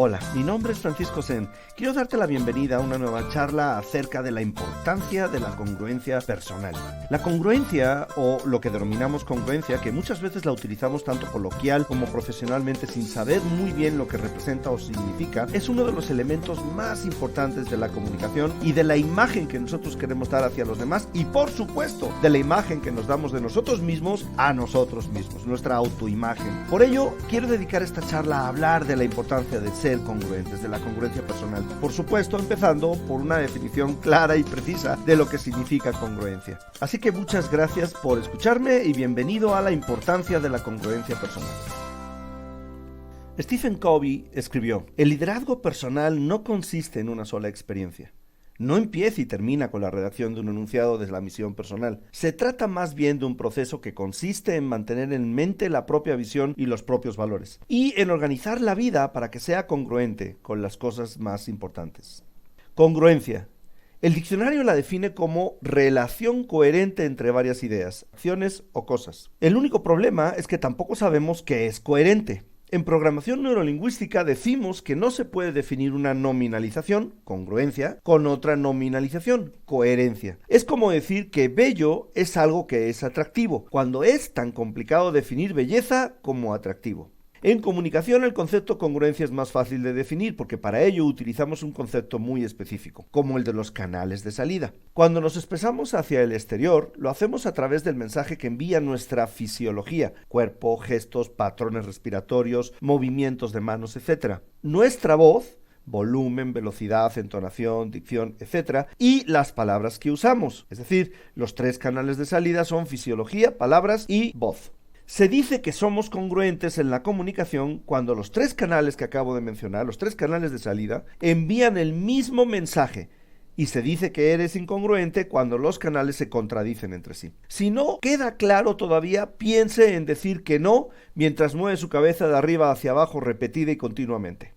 Hola, mi nombre es Francisco Sen. Quiero darte la bienvenida a una nueva charla acerca de la importancia de la congruencia personal. La congruencia, o lo que denominamos congruencia, que muchas veces la utilizamos tanto coloquial como profesionalmente sin saber muy bien lo que representa o significa, es uno de los elementos más importantes de la comunicación y de la imagen que nosotros queremos dar hacia los demás y, por supuesto, de la imagen que nos damos de nosotros mismos a nosotros mismos, nuestra autoimagen. Por ello, quiero dedicar esta charla a hablar de la importancia de ser congruentes, de la congruencia personal. Por supuesto, empezando por una definición clara y precisa de lo que significa congruencia. Así que muchas gracias por escucharme y bienvenido a la importancia de la congruencia personal. Stephen Covey escribió: el liderazgo personal no consiste en una sola experiencia. No empieza y termina con la redacción de un enunciado de la misión personal. Se trata más bien de un proceso que consiste en mantener en mente la propia visión y los propios valores, y en organizar la vida para que sea congruente con las cosas más importantes. Congruencia. El diccionario la define como relación coherente entre varias ideas, acciones o cosas. El único problema es que tampoco sabemos qué es coherente. En programación neurolingüística decimos que no se puede definir una nominalización, congruencia, con otra nominalización, coherencia. Es como decir que bello es algo que es atractivo, cuando es tan complicado definir belleza como atractivo. En comunicación el concepto congruencia es más fácil de definir porque para ello utilizamos un concepto muy específico, como el de los canales de salida. Cuando nos expresamos hacia el exterior, lo hacemos a través del mensaje que envía nuestra fisiología, cuerpo, gestos, patrones respiratorios, movimientos de manos, etc. Nuestra voz, volumen, velocidad, entonación, dicción, etc. y las palabras que usamos, es decir, los tres canales de salida son fisiología, palabras y voz. Se dice que somos congruentes en la comunicación cuando los tres canales que acabo de mencionar, los tres canales de salida, envían el mismo mensaje, y se dice que eres incongruente cuando los canales se contradicen entre sí. Si no queda claro todavía, piense en decir que no mientras mueve su cabeza de arriba hacia abajo repetida y continuamente.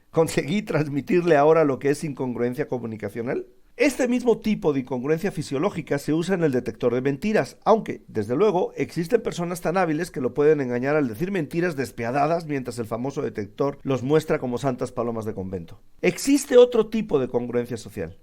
¿Conseguí transmitirle ahora lo que es incongruencia comunicacional? Este mismo tipo de incongruencia fisiológica se usa en el detector de mentiras, aunque, desde luego, existen personas tan hábiles que lo pueden engañar al decir mentiras despiadadas mientras el famoso detector los muestra como santas palomas de convento. Existe otro tipo de congruencia social.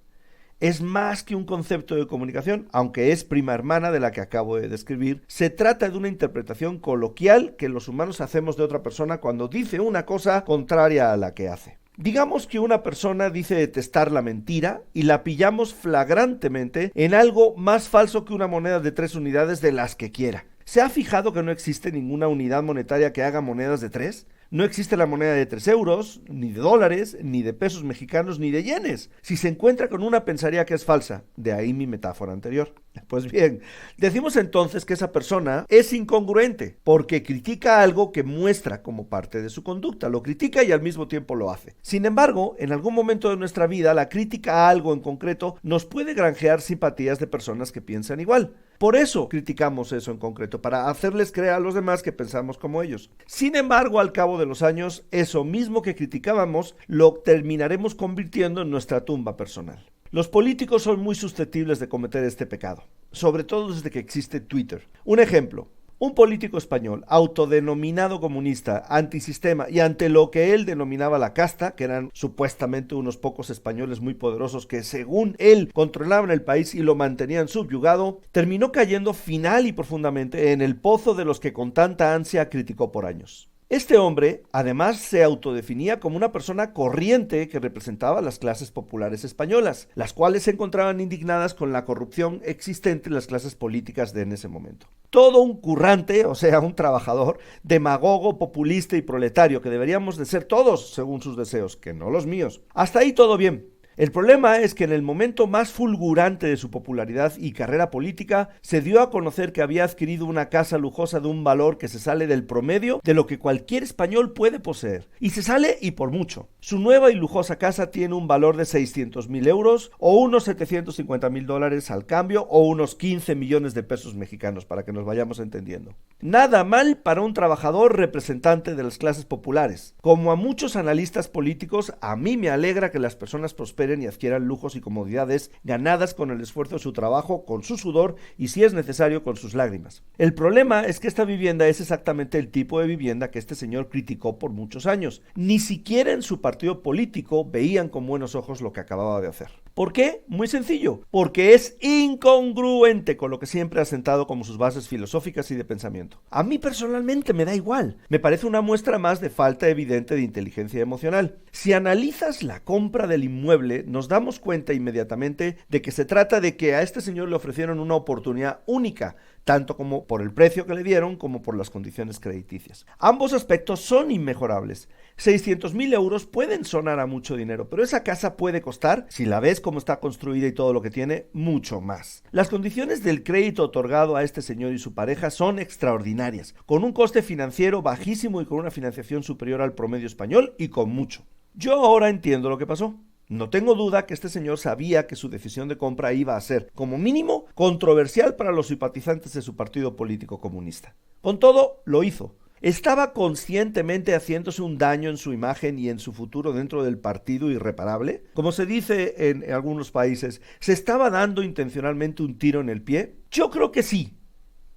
Es más que un concepto de comunicación, aunque es prima hermana de la que acabo de describir. Se trata de una interpretación coloquial que los humanos hacemos de otra persona cuando dice una cosa contraria a la que hace. Digamos que una persona dice detestar la mentira y la pillamos flagrantemente en algo más falso que una moneda de 3 unidades de las que quiera. ¿Se ha fijado que no existe ninguna unidad monetaria que haga monedas de 3? No existe la moneda de 3 euros, ni de dólares, ni de pesos mexicanos, ni de yenes. Si se encuentra con una, pensaría que es falsa. De ahí mi metáfora anterior. Pues bien, decimos entonces que esa persona es incongruente, porque critica algo que muestra como parte de su conducta. Lo critica y al mismo tiempo lo hace. Sin embargo, en algún momento de nuestra vida, la crítica a algo en concreto nos puede granjear simpatías de personas que piensan igual. Por eso criticamos eso en concreto, para hacerles creer a los demás que pensamos como ellos. Sin embargo, al cabo de los años, eso mismo que criticábamos lo terminaremos convirtiendo en nuestra tumba personal. Los políticos son muy susceptibles de cometer este pecado, sobre todo desde que existe Twitter. Un ejemplo: un político español autodenominado comunista, antisistema y ante lo que él denominaba la casta, que eran supuestamente unos pocos españoles muy poderosos que según él controlaban el país y lo mantenían subyugado, terminó cayendo final y profundamente en el pozo de los que con tanta ansia criticó por años. Este hombre, además, se autodefinía como una persona corriente que representaba a las clases populares españolas, las cuales se encontraban indignadas con la corrupción existente en las clases políticas de en ese momento. Todo un currante, o sea, un trabajador, demagogo, populista y proletario, que deberíamos de ser todos según sus deseos, que no los míos. Hasta ahí todo bien. El problema es que en el momento más fulgurante de su popularidad y carrera política, se dio a conocer que había adquirido una casa lujosa de un valor que se sale del promedio de lo que cualquier español puede poseer. Y se sale y por mucho. Su nueva y lujosa casa tiene un valor de 600,000 euros o unos $750,000 al cambio o unos 15 millones de pesos mexicanos, para que nos vayamos entendiendo. Nada mal para un trabajador representante de las clases populares. Como a muchos analistas políticos, a mí me alegra que las personas prosperen prosperen y adquieran lujos y comodidades ganadas con el esfuerzo de su trabajo, con su sudor y, si es necesario, con sus lágrimas. El problema es que esta vivienda es exactamente el tipo de vivienda que este señor criticó por muchos años. Ni siquiera en su partido político veían con buenos ojos lo que acababa de hacer. ¿Por qué? Muy sencillo, porque es incongruente con lo que siempre ha sentado como sus bases filosóficas y de pensamiento. A mí personalmente me da igual, me parece una muestra más de falta evidente de inteligencia emocional. Si analizas la compra del inmueble, nos damos cuenta inmediatamente de que se trata de que a este señor le ofrecieron una oportunidad única, tanto como por el precio que le dieron como por las condiciones crediticias. Ambos aspectos son inmejorables. 600.000 euros pueden sonar a mucho dinero, pero esa casa puede costar, si la ves cómo está construida y todo lo que tiene, mucho más. Las condiciones del crédito otorgado a este señor y su pareja son extraordinarias, con un coste financiero bajísimo y con una financiación superior al promedio español y con mucho. Yo ahora entiendo lo que pasó. No tengo duda que este señor sabía que su decisión de compra iba a ser, como mínimo, controversial para los simpatizantes de su partido político comunista. Con todo, lo hizo. ¿Estaba conscientemente haciéndose un daño en su imagen y en su futuro dentro del partido irreparable? Como se dice en algunos países, ¿se estaba dando intencionalmente un tiro en el pie? Yo creo que sí.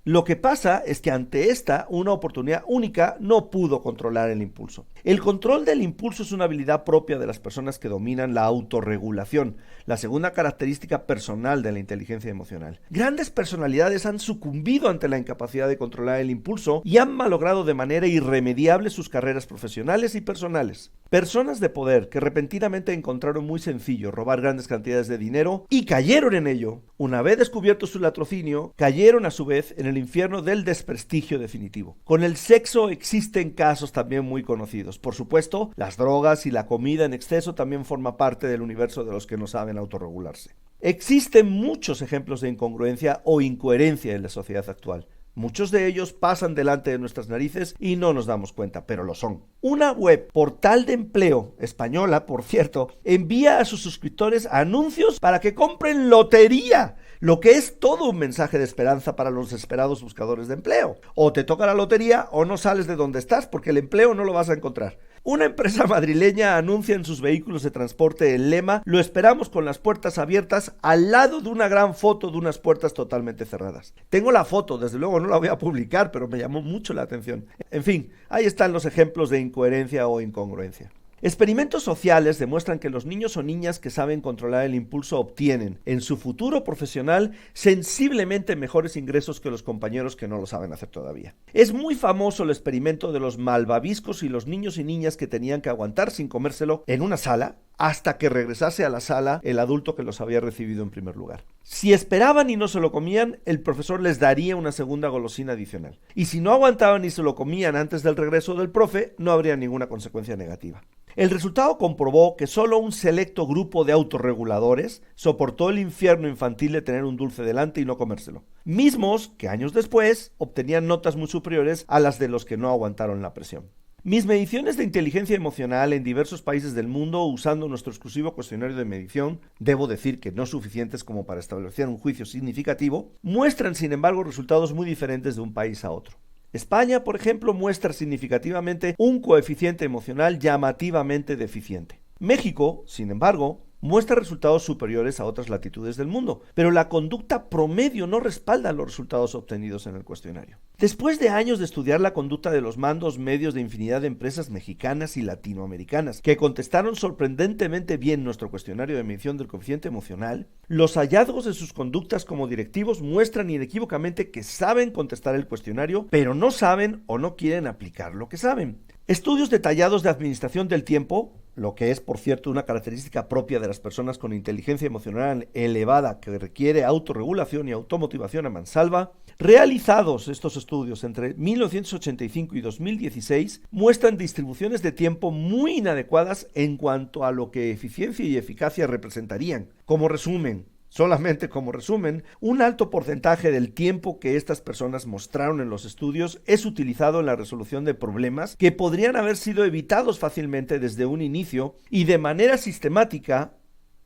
Lo que pasa es que ante una oportunidad única, no pudo controlar el impulso. El control del impulso es una habilidad propia de las personas que dominan la autorregulación, la segunda característica personal de la inteligencia emocional. Grandes personalidades han sucumbido ante la incapacidad de controlar el impulso y han malogrado de manera irremediable sus carreras profesionales y personales. Personas de poder que repentinamente encontraron muy sencillo robar grandes cantidades de dinero y cayeron en ello. Una vez descubierto su latrocinio, cayeron a su vez en el infierno del desprestigio definitivo. Con el sexo existen casos también muy conocidos. Por supuesto, las drogas y la comida en exceso también forman parte del universo de los que no saben autorregularse. Existen muchos ejemplos de incongruencia o incoherencia en la sociedad actual. Muchos de ellos pasan delante de nuestras narices y no nos damos cuenta, pero lo son. Una web, portal de empleo, española, por cierto, envía a sus suscriptores anuncios para que compren lotería, lo que es todo un mensaje de esperanza para los desesperados buscadores de empleo. O te toca la lotería o no sales de donde estás, porque el empleo no lo vas a encontrar. Una empresa madrileña anuncia en sus vehículos de transporte el lema "Lo esperamos con las puertas abiertas", al lado de una gran foto de unas puertas totalmente cerradas. Tengo la foto, desde luego no la voy a publicar, pero me llamó mucho la atención. En fin, ahí están los ejemplos de incoherencia o incongruencia. Experimentos sociales demuestran que los niños o niñas que saben controlar el impulso obtienen, en su futuro profesional, sensiblemente mejores ingresos que los compañeros que no lo saben hacer todavía. Es muy famoso el experimento de los malvaviscos y los niños y niñas que tenían que aguantar sin comérselo en una sala hasta que regresase a la sala el adulto que los había recibido en primer lugar. Si esperaban y no se lo comían, el profesor les daría una segunda golosina adicional. Y si no aguantaban y se lo comían antes del regreso del profe, no habría ninguna consecuencia negativa. El resultado comprobó que solo un selecto grupo de autorreguladores soportó el infierno infantil de tener un dulce delante y no comérselo. Mismos que años después obtenían notas muy superiores a las de los que no aguantaron la presión. Mis mediciones de inteligencia emocional en diversos países del mundo usando nuestro exclusivo cuestionario de medición, debo decir que no suficientes como para establecer un juicio significativo, muestran sin embargo resultados muy diferentes de un país a otro. España, por ejemplo, muestra significativamente un coeficiente emocional llamativamente deficiente. México, sin embargo, muestra resultados superiores a otras latitudes del mundo, pero la conducta promedio no respalda los resultados obtenidos en el cuestionario. Después de años de estudiar la conducta de los mandos medios de infinidad de empresas mexicanas y latinoamericanas que contestaron sorprendentemente bien nuestro cuestionario de medición del coeficiente emocional, los hallazgos de sus conductas como directivos muestran inequívocamente que saben contestar el cuestionario, pero no saben o no quieren aplicar lo que saben. Estudios detallados de administración del tiempo, lo que es, por cierto, una característica propia de las personas con inteligencia emocional elevada que requiere autorregulación y automotivación a mansalva, realizados estos estudios entre 1985 y 2016, muestran distribuciones de tiempo muy inadecuadas en cuanto a lo que eficiencia y eficacia representarían. Como resumen, solamente como resumen, un alto porcentaje del tiempo que estas personas mostraron en los estudios es utilizado en la resolución de problemas que podrían haber sido evitados fácilmente desde un inicio, y de manera sistemática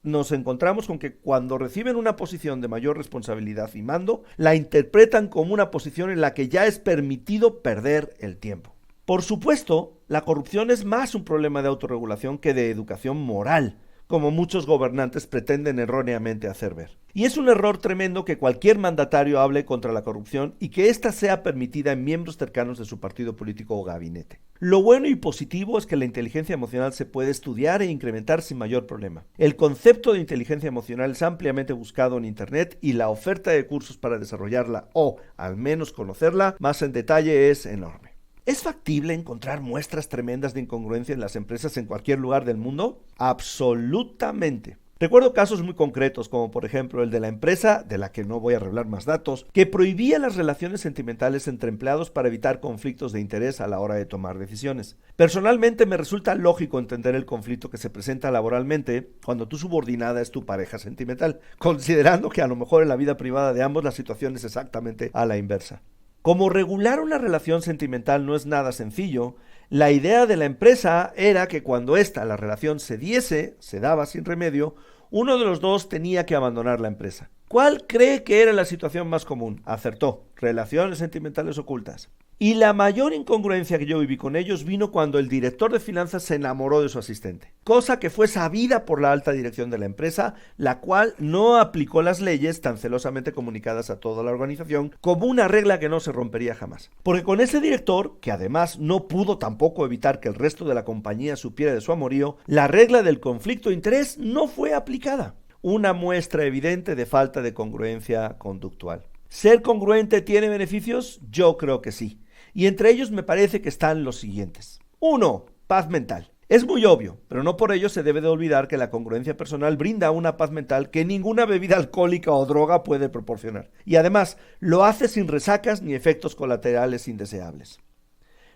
nos encontramos con que cuando reciben una posición de mayor responsabilidad y mando, la interpretan como una posición en la que ya es permitido perder el tiempo. Por supuesto, la corrupción es más un problema de autorregulación que de educación moral, como muchos gobernantes pretenden erróneamente hacer ver. Y es un error tremendo que cualquier mandatario hable contra la corrupción y que ésta sea permitida en miembros cercanos de su partido político o gabinete. Lo bueno y positivo es que la inteligencia emocional se puede estudiar e incrementar sin mayor problema. El concepto de inteligencia emocional es ampliamente buscado en Internet y la oferta de cursos para desarrollarla o, al menos, conocerla más en detalle es enorme. ¿Es factible encontrar muestras tremendas de incongruencia en las empresas en cualquier lugar del mundo? Absolutamente. Recuerdo casos muy concretos, como por ejemplo el de la empresa, de la que no voy a revelar más datos, que prohibía las relaciones sentimentales entre empleados para evitar conflictos de interés a la hora de tomar decisiones. Personalmente me resulta lógico entender el conflicto que se presenta laboralmente cuando tu subordinada es tu pareja sentimental, considerando que a lo mejor en la vida privada de ambos la situación es exactamente a la inversa. Como regular una relación sentimental no es nada sencillo, la idea de la empresa era que cuando la relación se daba sin remedio, uno de los dos tenía que abandonar la empresa. ¿Cuál cree que era la situación más común? Acertó, relaciones sentimentales ocultas. Y la mayor incongruencia que yo viví con ellos vino cuando el director de finanzas se enamoró de su asistente, cosa que fue sabida por la alta dirección de la empresa, la cual no aplicó las leyes tan celosamente comunicadas a toda la organización como una regla que no se rompería jamás. Porque con ese director, que además no pudo tampoco evitar que el resto de la compañía supiera de su amorío, la regla del conflicto de interés no fue aplicada. Una muestra evidente de falta de congruencia conductual. ¿Ser congruente tiene beneficios? Yo creo que sí. Y entre ellos me parece que están los siguientes. 1. Paz mental. Es muy obvio, pero no por ello se debe de olvidar que la congruencia personal brinda una paz mental que ninguna bebida alcohólica o droga puede proporcionar. Y además, lo hace sin resacas ni efectos colaterales indeseables.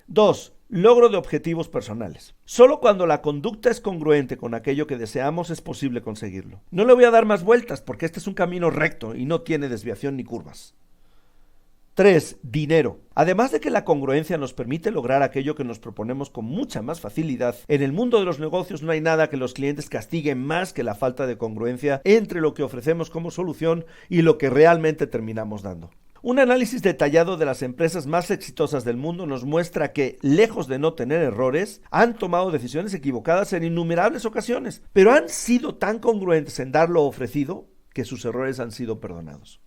2. Logro de objetivos personales. Solo cuando la conducta es congruente con aquello que deseamos es posible conseguirlo. No le voy a dar más vueltas porque este es un camino recto y no tiene desviación ni curvas. 3. Dinero. Además de que la congruencia nos permite lograr aquello que nos proponemos con mucha más facilidad, en el mundo de los negocios no hay nada que los clientes castiguen más que la falta de congruencia entre lo que ofrecemos como solución y lo que realmente terminamos dando. Un análisis detallado de las empresas más exitosas del mundo nos muestra que, lejos de no tener errores, han tomado decisiones equivocadas en innumerables ocasiones, pero han sido tan congruentes en dar lo ofrecido que sus errores han sido perdonados.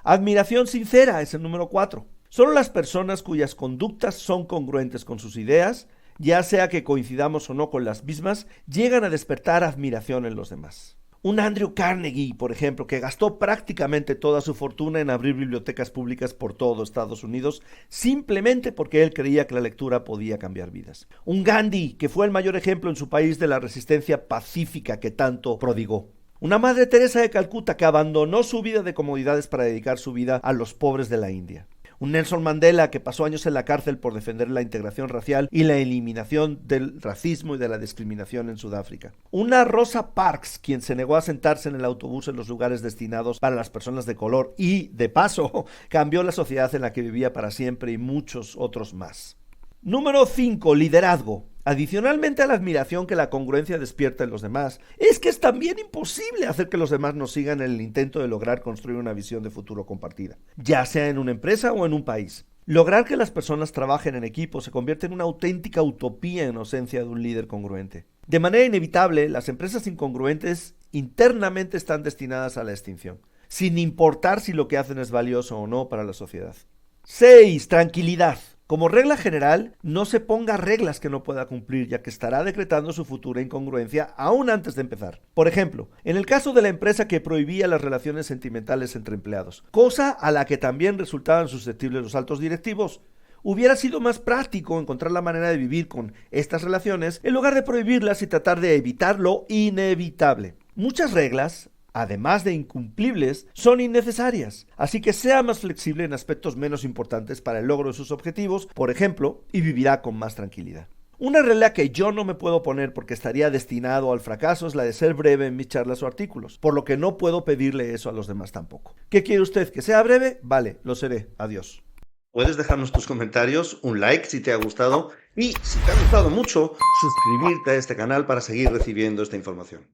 Admiración sincera es el número 4. Solo las personas cuyas conductas son congruentes con sus ideas, ya sea que coincidamos o no con las mismas, llegan a despertar admiración en los demás. Un Andrew Carnegie, por ejemplo, que gastó prácticamente toda su fortuna en abrir bibliotecas públicas por todo Estados Unidos, simplemente porque él creía que la lectura podía cambiar vidas. Un Gandhi, que fue el mayor ejemplo en su país de la resistencia pacífica que tanto prodigó. Una Madre Teresa de Calcuta que abandonó su vida de comodidades para dedicar su vida a los pobres de la India. Un Nelson Mandela que pasó años en la cárcel por defender la integración racial y la eliminación del racismo y de la discriminación en Sudáfrica. Una Rosa Parks, quien se negó a sentarse en el autobús en los lugares destinados para las personas de color y, de paso, cambió la sociedad en la que vivía para siempre y muchos otros más. Número 5. Liderazgo. Adicionalmente a la admiración que la congruencia despierta en los demás, es que es también imposible hacer que los demás nos sigan en el intento de lograr construir una visión de futuro compartida, ya sea en una empresa o en un país. Lograr que las personas trabajen en equipo se convierte en una auténtica utopía en ausencia de un líder congruente. De manera inevitable, las empresas incongruentes internamente están destinadas a la extinción, sin importar si lo que hacen es valioso o no para la sociedad. 6. Tranquilidad. Como regla general, no se ponga reglas que no pueda cumplir, ya que estará decretando su futura incongruencia aún antes de empezar. Por ejemplo, en el caso de la empresa que prohibía las relaciones sentimentales entre empleados, cosa a la que también resultaban susceptibles los altos directivos, hubiera sido más práctico encontrar la manera de vivir con estas relaciones en lugar de prohibirlas y tratar de evitar lo inevitable. Muchas reglas, además de incumplibles, son innecesarias, así que sea más flexible en aspectos menos importantes para el logro de sus objetivos, por ejemplo, y vivirá con más tranquilidad. Una regla que yo no me puedo poner porque estaría destinado al fracaso es la de ser breve en mis charlas o artículos, por lo que no puedo pedirle eso a los demás tampoco. ¿Qué quiere usted? ¿Que sea breve? Vale, lo seré. Adiós. Puedes dejarnos tus comentarios, un like si te ha gustado y, si te ha gustado mucho, suscribirte a este canal para seguir recibiendo esta información.